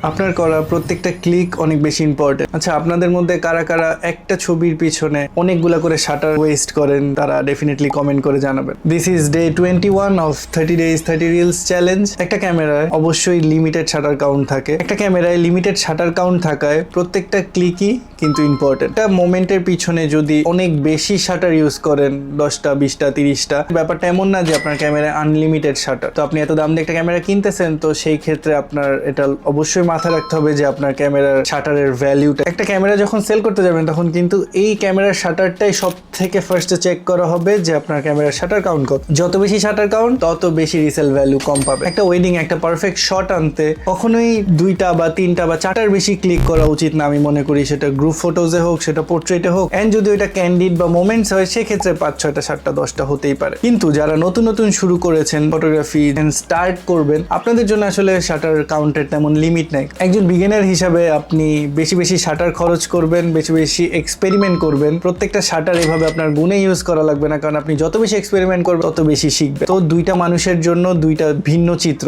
আপনার করা প্রত্যেকটা ক্লিক অনেক বেশি ইম্পর্টেন্ট। আচ্ছা, আপনাদের মধ্যে কারা কারা একটা ছবির পিছনে অনেকগুলা করে শাটার ওয়েস্ট করেন তারা ডেফিনেটলি কমেন্ট করে জানাবেন। This is day 21 of 30 days 30 reels challenge. একটা ক্যামেরায় অবশ্যই লিমিটেড শাটার কাউন্ট থাকে। একটা ক্যামেরায় লিমিটেড শাটার কাউন্ট থাকায় প্রত্যেকটা ক্লিকই কিন্তু ইম্পর্টেন্ট। একটা মোমেন্টের পিছনে যদি অনেক বেশি শাটার ইউজ করেন, 10টা 20টা 30টা, ব্যাপারটা এমন না যে আপনার ক্যামেরায় আনলিমিটেড শাটার। তো আপনি এত দাম দিয়ে একটা ক্যামেরা কিনতেছেন, তো সেই ক্ষেত্রে আপনার এটা অবশ্যই মাথায় রাখতে হবে যে আপনার ক্যামেরার শাটারের ভ্যালুটা। একটা ক্যামেরা যখন সেল করতে যাবেন তখন কিন্তু এই ক্যামেরার শাটারটাই সব থেকে ফার্স্টে চেক করা হবে যে আপনার ক্যামেরার শাটার কাউন্ট কত। যত বেশি শাটার কাউন্ট তত বেশি রিসেল ভ্যালু কম পাবে। একটা ওয়েডিং একটা পারফেক্ট শট আনতে কখনোই 2টা বা 3টা বা 4টার বেশি ক্লিক করা উচিত না আমি মনে করি। সেটা গ্রুপ ফটোজে হোক, সেটা পোর্ট্রেটে হোক, এন্ড যদি ওইটা ক্যান্ডিড বা মোমেন্টস হয় সেক্ষেত্রে 5-6টা 7টা 10টা হতেই পারে। কিন্তু যারা নতুন নতুন শুরু করেছেন ফটোগ্রাফি স্টার্ট করবেন, আপনাদের জন্য আসলে শাটার কাউন্টের তেমন লিমিট নাই। একজন বিগিনার হিসাবে আপনি বেশি বেশি শাটার খরচ করবেন, বেশি বেশি এক্সপেরিমেন্ট করবেন। প্রত্যেকটা শাটার এভাবে আপনার গুণে ইউজ করা লাগবে না, কারণ আপনি যত বেশি এক্সপেরিমেন্ট করবেন তত বেশি শিখবেন। তো 2টা মানুষের জন্য 2টা ভিন্ন চিত্র।